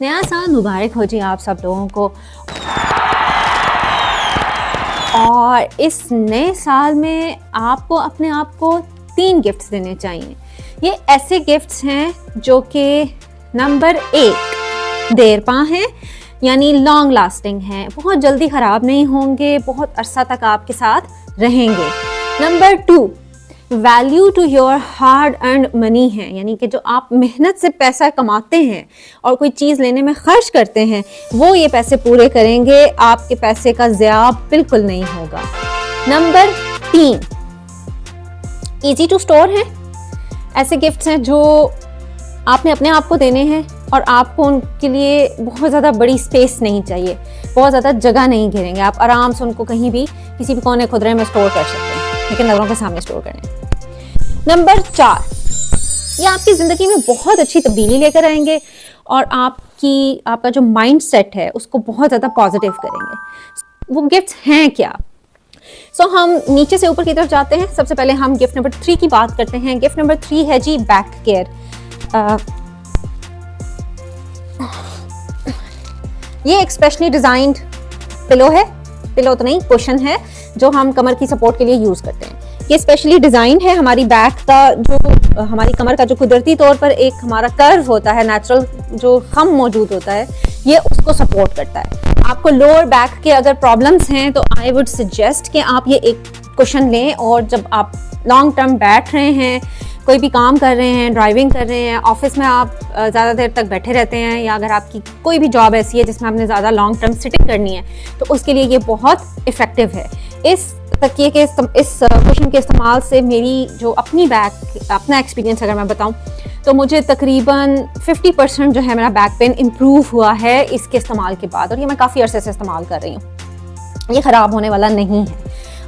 नया साल मुबारक हो जी आप सब लोगों को। और इस नए साल में आपको अपने आप को 3 गिफ्ट्स देने चाहिए। ये ऐसे गिफ्ट्स हैं जो कि नंबर 1 देरपा हैं, यानी लॉन्ग लास्टिंग हैं, बहुत जल्दी ख़राब नहीं होंगे, बहुत अरसा तक आपके साथ रहेंगे। Number 2 value to your hard earned money है, यानी कि जो आप मेहनत से पैसा कमाते हैं और कोई चीज़ लेने में खर्च करते हैं वो ये पैसे पूरे करेंगे, आपके पैसे का ज़िया बिल्कुल नहीं होगा। नंबर 3 ईजी टू स्टोर है, ऐसे गिफ्ट्स हैं जो आपने अपने आप को देने हैं और आपको उनके लिए बहुत ज़्यादा बड़ी स्पेस नहीं चाहिए, बहुत ज़्यादा जगह नहीं घेरेंगे, आप आराम से उनको कहीं भी किसी भी कोने खुदरे में स्टोर कर सकते हैं, लेकिन नज़रों के सामने स्टोर करें। नंबर 4 ये आपकी ज़िंदगी में बहुत अच्छी तब्दीली लेकर आएंगे और आपका जो माइंड सेट है उसको बहुत ज़्यादा पॉजिटिव करेंगे। वो गिफ्ट्स हैं क्या? हम नीचे से ऊपर की तरफ जाते हैं। सबसे पहले हम गिफ्ट नंबर 3 की बात करते हैं। गिफ्ट नंबर 3 है जी बैक केयर। ये एक स्पेशली डिज़ाइंड पिलो है, पिलो तो नहीं कुशन है, जो हम कमर की सपोर्ट के लिए यूज़ करते हैं। ये स्पेशली डिज़ाइन है हमारी बैक का, जो हमारी कमर का जो कुदरती तौर पर एक हमारा कर्व होता है, नेचुरल जो खम मौजूद होता है, ये उसको सपोर्ट करता है। आपको लोअर बैक के अगर प्रॉब्लम्स हैं तो आई वुड सजेस्ट कि आप ये एक कुशन लें और जब आप लॉन्ग टर्म बैठ रहे हैं, कोई भी काम कर रहे हैं, ड्राइविंग कर रहे हैं, ऑफिस में आप ज़्यादा देर तक बैठे रहते हैं, या अगर आपकी कोई भी जॉब ऐसी है जिसमें आपने ज़्यादा लॉन्ग टर्म सिटिंग करनी है, तो उसके लिए ये बहुत इफ़ेक्टिव है। इस तकिए के इस कुशन के इस्तेमाल से मेरी जो अपना एक्सपीरियंस अगर मैं बताऊं तो मुझे तकरीबन 50% जो है मेरा बैक पेन इम्प्रूव हुआ है इसके इस्तेमाल के बाद, और ये मैं काफ़ी अरसे से इस्तेमाल कर रही हूँ। ये ख़राब होने वाला नहीं है,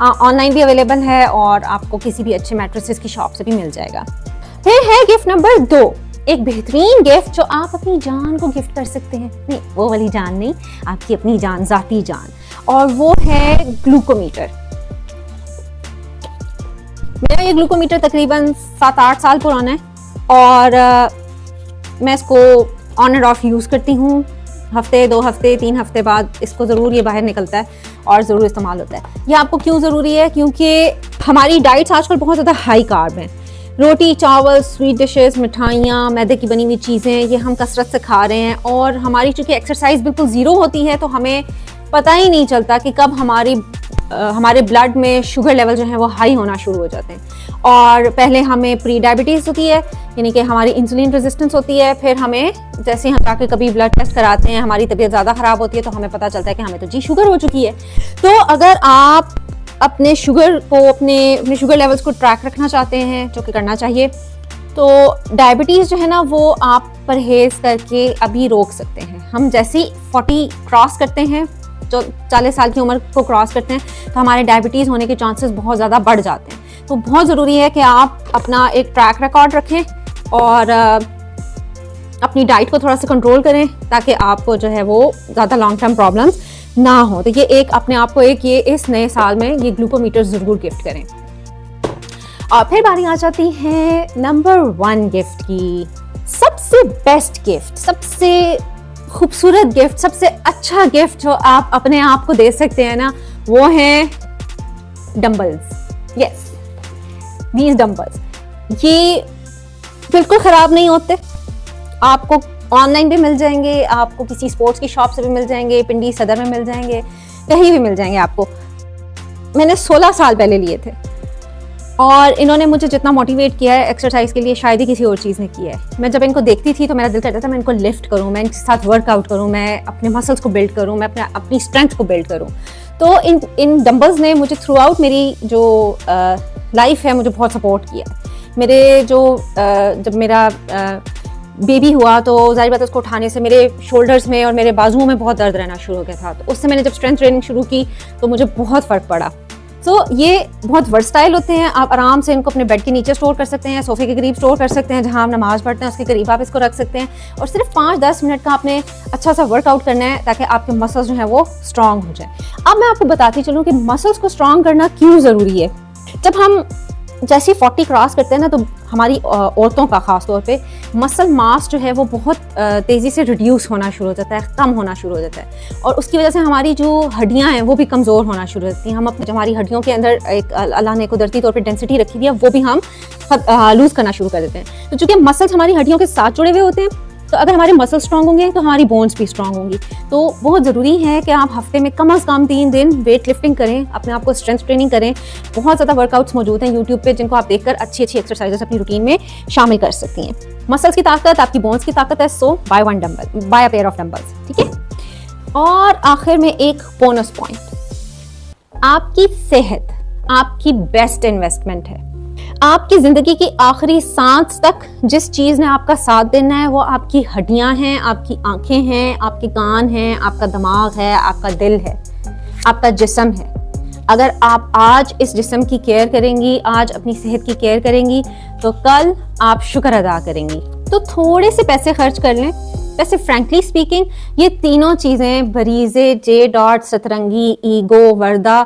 ऑनलाइन भी अवेलेबल है और आपको किसी भी अच्छे मैट्रेसेस की शॉप से भी मिल जाएगा। फिर है गिफ्ट नंबर 2, एक बेहतरीन गिफ्ट जो आप अपनी जान को गिफ्ट कर सकते हैं। नहीं, वो वाली जान नहीं, आपकी अपनी जान, ज़ाती जान, और वो है ग्लूकोमीटर। मेरा ये ग्लूकोमीटर तकरीबन 7-8 साल पुराना है और मैं इसको ऑन एंड ऑफ यूज़ करती हूँ। हफ्ते 2 हफ्ते 3 हफ्ते बाद इसको ज़रूर ये बाहर निकलता है और ज़रूर इस्तेमाल होता है। ये आपको क्यों ज़रूरी है? क्योंकि हमारी डाइट्स आजकल बहुत ज़्यादा हाई कार्ब हैं। रोटी, चावल, स्वीट डिशेस, मिठाइयाँ, मैदे की बनी हुई चीज़ें, ये हम कसरत से खा रहे हैं, और हमारी चूँकि एक्सरसाइज बिल्कुल ज़ीरो होती है तो हमें पता ही नहीं चलता कि कब हमारे ब्लड में शुगर लेवल जो है वो हाई होना शुरू हो जाते हैं। और पहले हमें प्री डायबिटीज़ होती है, यानी कि हमारी इंसुलिन रेजिस्टेंस होती है। फिर हमें जैसे हम जाके कभी ब्लड टेस्ट कराते हैं, हमारी तबीयत ज़्यादा ख़राब होती है तो हमें पता चलता है कि हमें तो जी शुगर हो चुकी है। तो अगर आप अपने शुगर को अपने शुगर लेवल्स को ट्रैक रखना चाहते हैं, जो कि करना चाहिए, तो डायबिटीज़ जो है ना वो आप परहेज़ करके अभी रोक सकते हैं। हम जैसे ही 40 क्रॉस करते हैं, जो 40 साल की उम्र को क्रॉस करते हैं, तो हमारे डायबिटीज़ होने के चांसेस बहुत ज़्यादा बढ़ जाते हैं। तो बहुत ज़रूरी है कि आप अपना एक ट्रैक रिकॉर्ड रखें और अपनी डाइट को थोड़ा सा कंट्रोल करें ताकि आपको जो है वो ज़्यादा लॉन्ग टर्म प्रॉब्लम्स ना हो। तो ये एक अपने आप को ये इस नए साल में ये ग्लूकोमीटर ज़रूर गिफ्ट करें। और फिर बारी आ जाती है नंबर 1 गिफ्ट की। सबसे बेस्ट गिफ्ट, सबसे खूबसूरत गिफ्ट, सबसे अच्छा गिफ्ट जो आप अपने आप को दे सकते हैं ना, वो है डंबल्स। यस, दीज डंबल्स ये बिल्कुल ख़राब नहीं होते। आपको ऑनलाइन भी मिल जाएंगे, आपको किसी स्पोर्ट्स की शॉप से भी मिल जाएंगे, पिंडी सदर में मिल जाएंगे, कहीं भी मिल जाएंगे आपको। मैंने 16 साल पहले लिए थे और इन्होंने मुझे जितना मोटिवेट किया है एक्सरसाइज के लिए शायद ही किसी और चीज़ ने किया है। मैं जब इनको देखती थी तो मेरा दिल करता था मैं इनको लिफ्ट करूं, मैं इनके साथ वर्कआउट करूं, मैं अपने मसल्स को बिल्ड करूं, मैं अपनी स्ट्रेंथ को बिल्ड करूं। तो इन डंबल्स ने मुझे थ्रू आउट मेरी जो लाइफ है मुझे बहुत सपोर्ट किया। मेरे जब मेरा बेबी हुआ तो जाहिर बात है उसको उठाने से मेरे शोल्डर्स में और मेरे बाजुओं में बहुत दर्द रहना शुरू हो गया था। तो उससे मैंने जब स्ट्रेंथ ट्रेनिंग शुरू की तो मुझे बहुत फ़र्क पड़ा। ये बहुत वर्सटाइल होते हैं, आप आराम से इनको अपने बेड के नीचे स्टोर कर सकते हैं, सोफे के करीब स्टोर कर सकते हैं, जहां आप नमाज पढ़ते हैं उसके करीब आप इसको रख सकते हैं, और सिर्फ 5-10 मिनट का आपने अच्छा सा वर्कआउट करना है ताकि आपके मसल्स जो हैं वो स्ट्रॉन्ग हो जाए। अब मैं आपको बताती चलूँ कि मसल्स को स्ट्रॉन्ग करना क्यों ज़रूरी है। जब हम जैसे 40 क्रॉस करते हैं ना तो हमारी औरतों का ख़ास तौर पे मसल मास जो है वो बहुत तेज़ी से रिड्यूस होना शुरू हो जाता है, कम होना शुरू हो जाता है, और उसकी वजह से हमारी जो हड्डियां हैं वो भी कमज़ोर होना शुरू हो जाती हैं। हम जो हमारी हड्डियों के अंदर एक अल्लाह ने कुदरती तौर पे डेंसिटी रखी हुई है वो भी हम लूज़ करना शुरू कर देते हैं। तो चूँकि मसल्स हमारी हड्डियों के साथ जुड़े हुए होते हैं, तो अगर हमारे मसल स्ट्रांग होंगे तो हमारी बोन्स भी स्ट्रांग होंगी। तो बहुत ज़रूरी है कि आप हफ्ते में कम से कम 3 दिन वेट लिफ्टिंग करें, अपने आप को स्ट्रेंथ ट्रेनिंग करें। बहुत ज़्यादा वर्कआउट्स मौजूद हैं यूट्यूब पे जिनको आप देखकर अच्छी अच्छी एक्सरसाइजेस अपनी रूटीन में शामिल कर सकती हैं। मसल्स की ताकत आपकी बोन्स की ताकत है, so buy a pair of dumbbells, ठीक है। और आखिर में एक बोनस पॉइंट, आपकी सेहत आपकी बेस्ट इन्वेस्टमेंट है। आपकी ज़िंदगी की आखिरी सांस तक जिस चीज़ ने आपका साथ देना है वो आपकी हड्डियां हैं, आपकी आंखें हैं, आपके कान हैं, आपका दिमाग है, आपका दिल है, आपका जिस्म है। अगर आप आज इस जिस्म की केयर करेंगी, आज अपनी सेहत की केयर करेंगी, तो कल आप शुक्र अदा करेंगी। तो थोड़े से पैसे खर्च कर लें। वैसे फ्रैंकली स्पीकिंग ये तीनों चीज़ें बरीज़े, जे डॉट, सतरंगी, ईगो, वर्दा,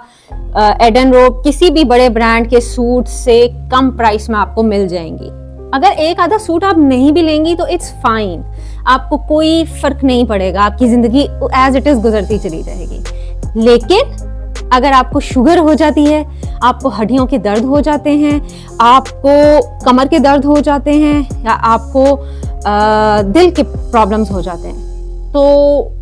एडन रोब, किसी भी बड़े ब्रांड के सूट से कम प्राइस में आपको मिल जाएंगी। अगर एक आधा सूट आप नहीं भी लेंगी तो इट्स फाइन, आपको कोई फर्क नहीं पड़ेगा, आपकी ज़िंदगी एज इट इज़ गुजरती चली जाएगी। लेकिन अगर आपको शुगर हो जाती है, आपको हड्डियों के दर्द हो जाते हैं, आपको कमर के दर्द हो जाते हैं, या आपको दिल के प्रॉब्लम्स हो जाते हैं, तो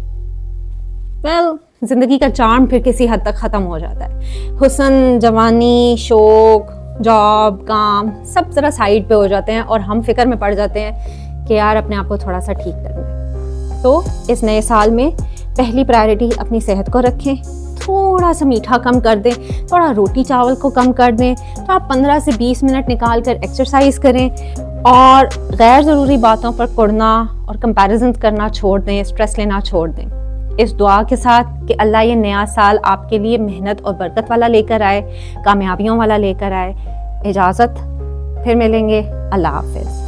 ज़िंदगी का चार्म फिर किसी हद तक ख़त्म हो जाता है। हुस्न, जवानी, शौक, जॉब, काम सब ज़रा साइड पे हो जाते हैं और हम फिक्र में पड़ जाते हैं कि यार अपने आप को थोड़ा सा ठीक करना है। तो इस नए साल में पहली प्रायोरिटी अपनी सेहत को रखें, थोड़ा सा मीठा कम कर दें, थोड़ा रोटी चावल को कम कर दें, तो आप 15 से 20 मिनट निकाल कर एक्सरसाइज करें और गैर ज़रूरी बातों पर कुड़ना और कंपैरिजन करना छोड़ दें, स्ट्रेस लेना छोड़ दें। इस दुआ के साथ कि अल्लाह ये नया साल आपके लिए मेहनत और बरकत वाला लेकर आए, कामयाबियों वाला लेकर आए। इजाज़त, फिर मिलेंगे। अल्लाह हाफ़िज़।